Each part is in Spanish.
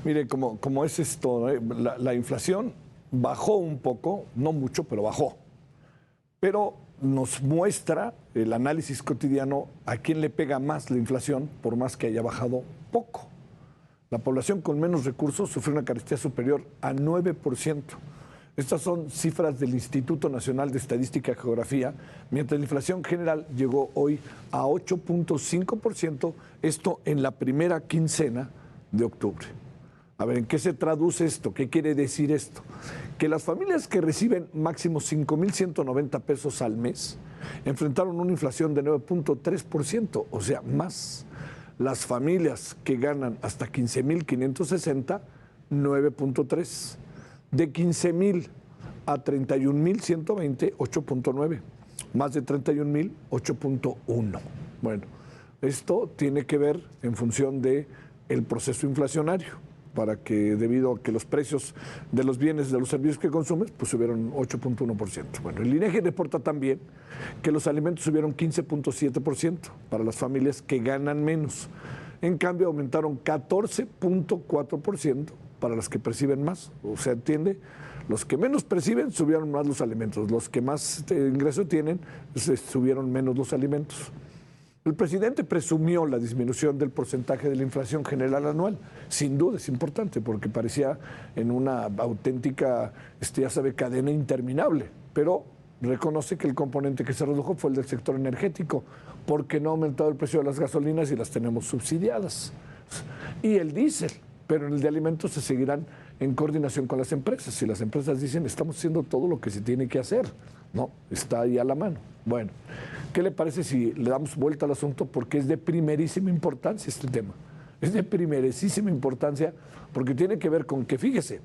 Mire, como es esto, la inflación bajó un poco, no mucho, pero bajó. Pero nos muestra el análisis cotidiano a quién le pega más la inflación, por más que haya bajado poco. La población con menos recursos sufre una carestía superior a 9%. Estas son cifras del Instituto Nacional de Estadística y Geografía, mientras la inflación general llegó hoy a 8.5%, esto en la primera quincena de octubre. A ver, ¿en qué se traduce esto? ¿Qué quiere decir esto? Que las familias que reciben máximo 5,190 pesos al mes enfrentaron una inflación de 9.3%, o sea, más. Las familias que ganan hasta 15,560, 9.3%. De 15,000 a 31,120, 8.9. Más de 31,000, 8.1. Bueno, esto tiene que ver en función del proceso inflacionario, para que debido a que los precios de los bienes, de los servicios que consumes, pues subieron 8.1%. Bueno, el INEGI reporta también que los alimentos subieron 15.7% para las familias que ganan menos. En cambio, aumentaron 14.4% para las que perciben más. O sea, ¿entiende? Los que menos perciben subieron más los alimentos. Los que más ingreso tienen, subieron menos los alimentos. El presidente presumió la disminución del porcentaje de la inflación general anual. Sin duda es importante porque parecía en una auténtica, ya sabe, cadena interminable. Pero reconoce que el componente que se redujo fue el del sector energético, porque no ha aumentado el precio de las gasolinas y las tenemos subsidiadas. Y el diésel, pero en el de alimentos se seguirán en coordinación con las empresas. Si las empresas dicen, estamos haciendo todo lo que se tiene que hacer, no, está ahí a la mano. Bueno, ¿qué le parece si le damos vuelta al asunto? Porque es de primerísima importancia este tema. Es de primerísima importancia porque tiene que ver con que, fíjese,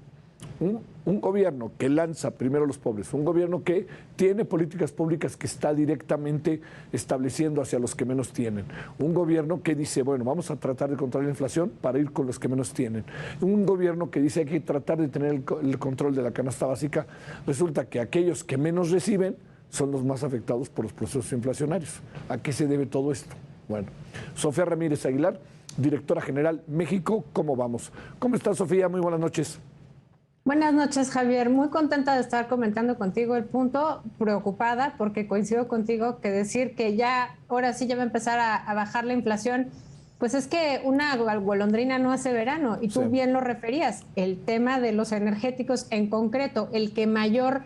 un gobierno que lanza primero a los pobres, un gobierno que tiene políticas públicas que está directamente estableciendo hacia los que menos tienen, un gobierno que dice, bueno, vamos a tratar de controlar la inflación para ir con los que menos tienen, un gobierno que dice hay que tratar de tener el control de la canasta básica, resulta que aquellos que menos reciben son los más afectados por los procesos inflacionarios. ¿A qué se debe todo esto? Bueno, Sofía Ramírez Aguilar, directora general México, ¿cómo vamos? ¿Cómo estás, Sofía? Muy buenas noches. Buenas noches, Javier. Muy contenta de estar comentando contigo el punto, preocupada porque coincido contigo que decir que ya, ahora sí ya va a empezar a bajar la inflación, pues es que una golondrina no hace verano y tú bien lo referías, el tema de los energéticos en concreto, el que mayor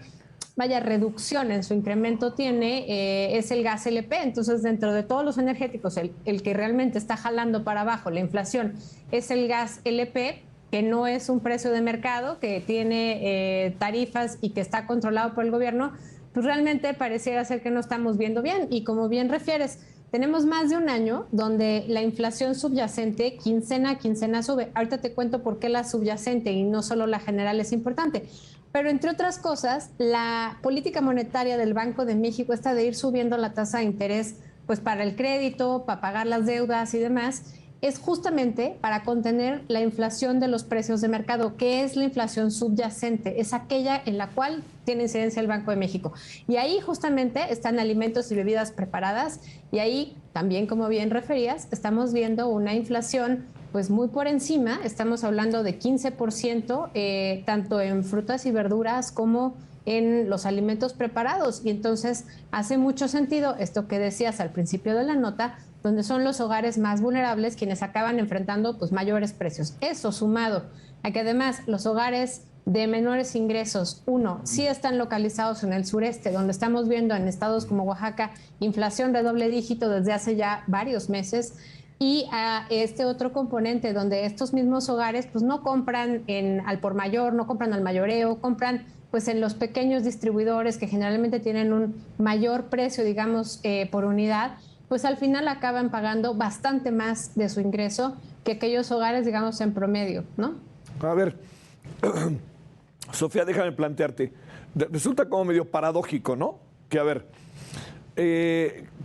reducción en su incremento tiene es el gas LP. Entonces, dentro de todos los energéticos, el que realmente está jalando para abajo la inflación es el gas LP, que no es un precio de mercado, que tiene tarifas y que está controlado por el gobierno. Pues realmente pareciera ser que no estamos viendo bien. Y como bien refieres, tenemos más de un año donde la inflación subyacente quincena a quincena sube. Ahorita te cuento por qué la subyacente y no solo la general es importante. Pero entre otras cosas, la política monetaria del Banco de México está de ir subiendo la tasa de interés, pues para el crédito, para pagar las deudas y demás, es justamente para contener la inflación de los precios de mercado, que es la inflación subyacente, es aquella en la cual tiene incidencia el Banco de México. Y ahí justamente están alimentos y bebidas preparadas, y ahí también, como bien referías, estamos viendo una inflación pues muy por encima. Estamos hablando de 15%, tanto en frutas y verduras como en los alimentos preparados. Y entonces hace mucho sentido esto que decías al principio de la nota, donde son los hogares más vulnerables quienes acaban enfrentando pues mayores precios. Eso sumado a que además los hogares de menores ingresos, sí están localizados en el sureste, donde estamos viendo en estados como Oaxaca inflación de doble dígito desde hace ya varios meses, y a este otro componente donde estos mismos hogares pues no compran al por mayor, no compran al mayoreo, compran pues en los pequeños distribuidores que generalmente tienen un mayor precio, digamos, por unidad, pues al final acaban pagando bastante más de su ingreso que aquellos hogares, digamos, en promedio, ¿no? A ver, Sofía, déjame plantearte. Resulta como medio paradójico, ¿no? Que, a ver,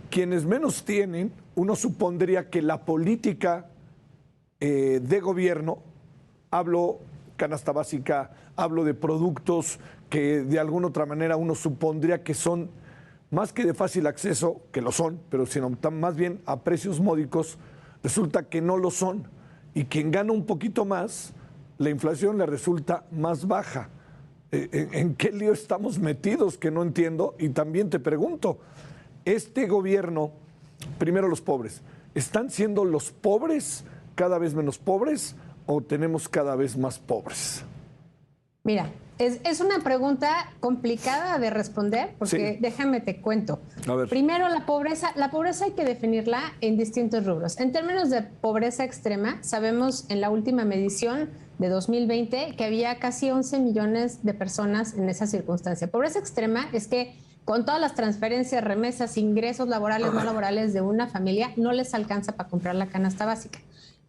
quienes menos tienen, uno supondría que la política de gobierno, hablo canasta básica, hablo de productos que de alguna otra manera uno supondría que son más que de fácil acceso, que lo son, pero sino más bien a precios módicos, resulta que no lo son. Y quien gana un poquito más, la inflación le resulta más baja. ¿En qué lío estamos metidos que no entiendo? Y también te pregunto, este gobierno, primero los pobres, ¿están siendo los pobres cada vez menos pobres o tenemos cada vez más pobres? Mira, es una pregunta complicada de responder porque sí. Déjame te cuento. Primero, la pobreza hay que definirla en distintos rubros. En términos de pobreza extrema, sabemos en la última medición de 2020 que había casi 11 millones de personas en esa circunstancia. Pobreza extrema es que con todas las transferencias, remesas, ingresos laborales, no laborales de una familia, no les alcanza para comprar la canasta básica.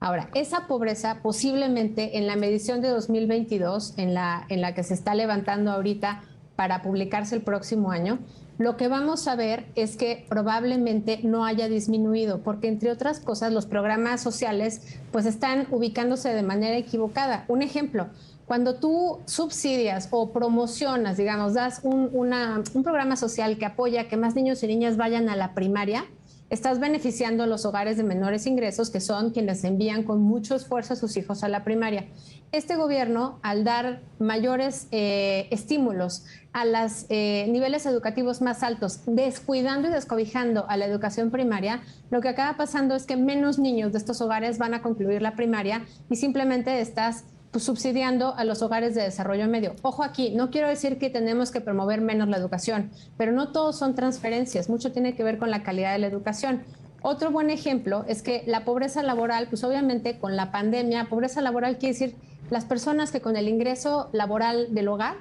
Ahora, esa pobreza posiblemente en la medición de 2022, en la que se está levantando ahorita para publicarse el próximo año, lo que vamos a ver es que probablemente no haya disminuido, porque entre otras cosas los programas sociales pues están ubicándose de manera equivocada. Un ejemplo, cuando tú subsidias o promocionas, digamos, das un programa social que apoya que más niños y niñas vayan a la primaria, estás beneficiando a los hogares de menores ingresos, que son quienes envían con mucho esfuerzo a sus hijos a la primaria. Este gobierno, al dar mayores estímulos a los niveles educativos más altos, descuidando y descobijando a la educación primaria, lo que acaba pasando es que menos niños de estos hogares van a concluir la primaria y simplemente estás subsidiando a los hogares de desarrollo medio. Ojo aquí, no quiero decir que tenemos que promover menos la educación, pero no todos son transferencias, mucho tiene que ver con la calidad de la educación. Otro buen ejemplo es que la pobreza laboral, pues obviamente con la pandemia, pobreza laboral quiere decir las personas que con el ingreso laboral del hogar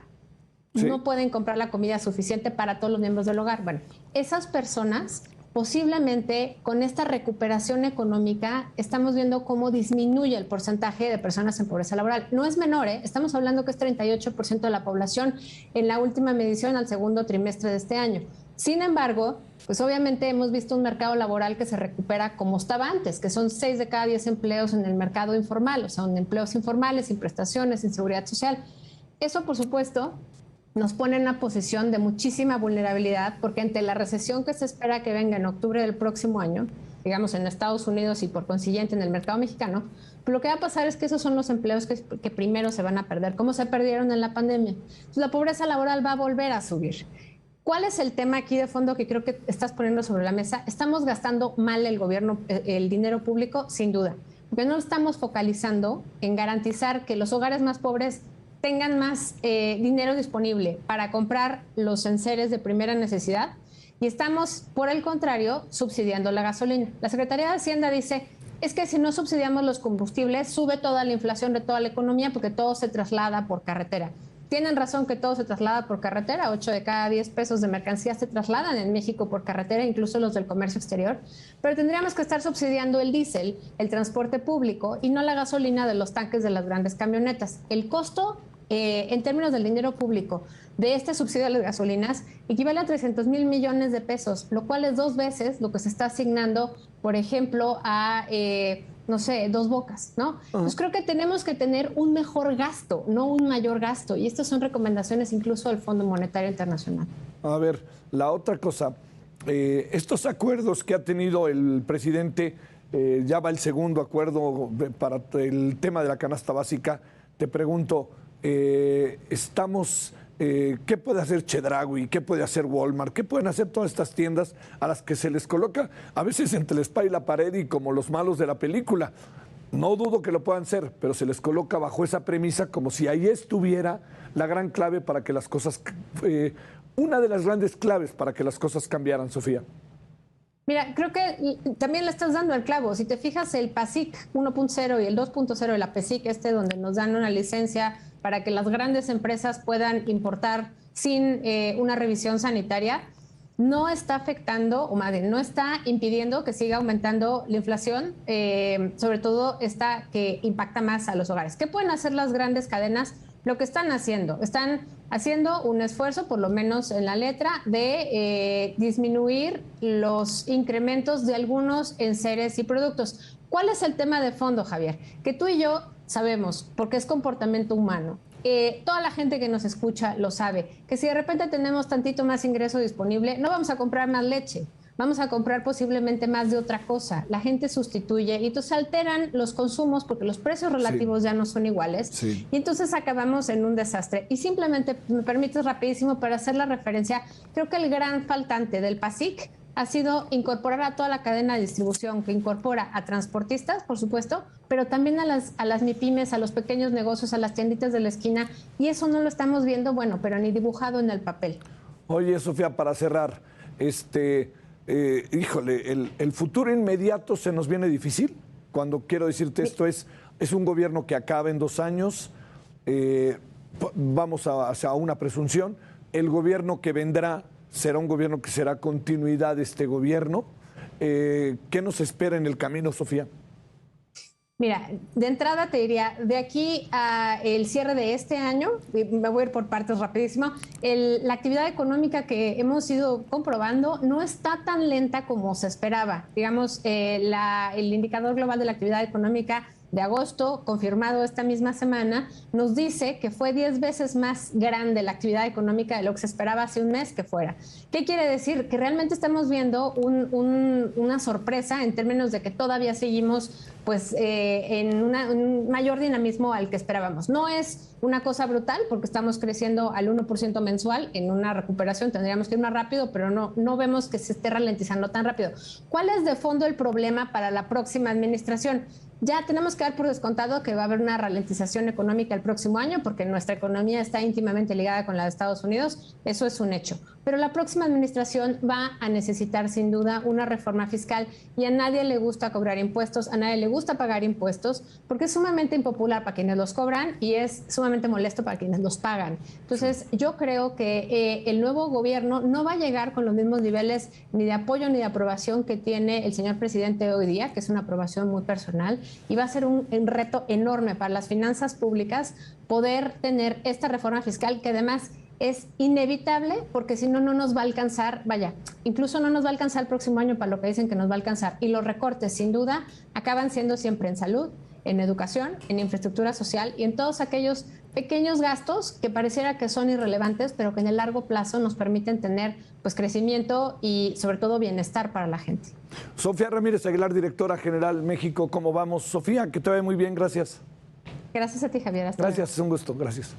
no pueden comprar la comida suficiente para todos los miembros del hogar. Bueno, esas personas posiblemente con esta recuperación económica estamos viendo cómo disminuye el porcentaje de personas en pobreza laboral. No es menor, estamos hablando que es 38% de la población en la última medición al segundo trimestre de este año. Sin embargo, pues obviamente hemos visto un mercado laboral que se recupera como estaba antes, que son 6 de cada 10 empleos en el mercado informal, o sea, en empleos informales, sin prestaciones, sin seguridad social. Eso, por supuesto, nos pone en una posición de muchísima vulnerabilidad porque ante la recesión que se espera que venga en octubre del próximo año, digamos en Estados Unidos y por consiguiente en el mercado mexicano, pues lo que va a pasar es que esos son los empleos que primero se van a perder, como se perdieron en la pandemia. Entonces la pobreza laboral va a volver a subir. ¿Cuál es el tema aquí de fondo que creo que estás poniendo sobre la mesa? Estamos gastando mal el gobierno, el dinero público, sin duda, porque no estamos focalizando en garantizar que los hogares más pobres tengan más dinero disponible para comprar los enseres de primera necesidad y estamos, por el contrario, subsidiando la gasolina. La Secretaría de Hacienda dice, es que si no subsidiamos los combustibles, sube toda la inflación de toda la economía porque todo se traslada por carretera. Tienen razón que todo se traslada por carretera, 8 de cada 10 pesos de mercancía se trasladan en México por carretera, incluso los del comercio exterior, pero tendríamos que estar subsidiando el diésel, el transporte público y no la gasolina de los tanques de las grandes camionetas. El costo en términos del dinero público de este subsidio a las gasolinas equivale a 300,000 millones de pesos, lo cual es 2 veces lo que se está asignando, por ejemplo, a, no sé, Dos Bocas, ¿no? Entonces creo que tenemos que tener un mejor gasto, no un mayor gasto, y estas son recomendaciones incluso del Fondo Monetario Internacional. A ver, la otra cosa, estos acuerdos que ha tenido el presidente, ya va el segundo acuerdo para el tema de la canasta básica, te pregunto, ¿qué puede hacer Chedraui? ¿Qué puede hacer Walmart? ¿Qué pueden hacer todas estas tiendas a las que se les coloca a veces entre la espada y la pared y como los malos de la película? No dudo que lo puedan hacer, pero se les coloca bajo esa premisa como si ahí estuviera la gran clave para que las cosas, una de las grandes claves para que las cosas cambiaran, Sofía. Mira, creo que también le estás dando el clavo. Si te fijas, el PASIC 1.0 y el 2.0 de la PESIC, donde nos dan una licencia para que las grandes empresas puedan importar sin una revisión sanitaria, no está afectando, o más bien, no está impidiendo que siga aumentando la inflación, sobre todo esta que impacta más a los hogares. ¿Qué pueden hacer las grandes cadenas? Lo que están haciendo un esfuerzo, por lo menos en la letra, de disminuir los incrementos de algunos enseres y productos. ¿Cuál es el tema de fondo, Javier? Que tú y yo sabemos, porque es comportamiento humano. Toda la gente que nos escucha lo sabe, que si de repente tenemos tantito más ingreso disponible, no vamos a comprar más leche, vamos a comprar posiblemente más de otra cosa. La gente sustituye y entonces alteran los consumos porque los precios relativos ya no son iguales. Y entonces acabamos en un desastre. Y simplemente, me permites rapidísimo para hacer la referencia, creo que el gran faltante del PASIC ha sido incorporar a toda la cadena de distribución, que incorpora a transportistas, por supuesto, pero también a las MIPYMES, a los pequeños negocios, a las tienditas de la esquina, y eso no lo estamos viendo, bueno, pero ni dibujado en el papel. Oye, Sofía, para cerrar, híjole, el futuro inmediato se nos viene difícil. Cuando quiero decirte esto es un gobierno que acaba en 2 años, vamos hacia una presunción, el gobierno que vendrá será un gobierno que será continuidad de este gobierno. ¿Qué nos espera en el camino, Sofía? Mira, de entrada te diría, de aquí a el cierre de este año, me voy a ir por partes rapidísimo, la actividad económica que hemos ido comprobando no está tan lenta como se esperaba. Digamos, el indicador global de la actividad económica de agosto, confirmado esta misma semana, nos dice que fue 10 veces más grande la actividad económica de lo que se esperaba hace un mes que fuera. ¿Qué quiere decir? Que realmente estamos viendo una sorpresa en términos de que todavía seguimos pues en un mayor dinamismo al que esperábamos. No es una cosa brutal porque estamos creciendo al 1% mensual en una recuperación, tendríamos que ir más rápido, pero no vemos que se esté ralentizando tan rápido. ¿Cuál es de fondo el problema para la próxima administración? Ya tenemos que dar por descontado que va a haber una ralentización económica el próximo año porque nuestra economía está íntimamente ligada con la de Estados Unidos, eso es un hecho. Pero la próxima administración va a necesitar sin duda una reforma fiscal y a nadie le gusta cobrar impuestos, a nadie le gusta pagar impuestos porque es sumamente impopular para quienes los cobran y es sumamente molesto para quienes los pagan. Entonces yo creo que el nuevo gobierno no va a llegar con los mismos niveles ni de apoyo ni de aprobación que tiene el señor presidente hoy día, que es una aprobación muy personal. Y va a ser un reto enorme para las finanzas públicas poder tener esta reforma fiscal que además es inevitable porque si no, no nos va a alcanzar, vaya, incluso no nos va a alcanzar el próximo año para lo que dicen que nos va a alcanzar. Y los recortes, sin duda, acaban siendo siempre en salud, en educación, en infraestructura social y en todos aquellos pequeños gastos que pareciera que son irrelevantes, pero que en el largo plazo nos permiten tener pues crecimiento y sobre todo bienestar para la gente. Sofía Ramírez Aguilar, directora general México, ¿cómo vamos? Sofía, que te vaya muy bien, gracias. Gracias a ti, Javier. Gracias, es un gusto, gracias.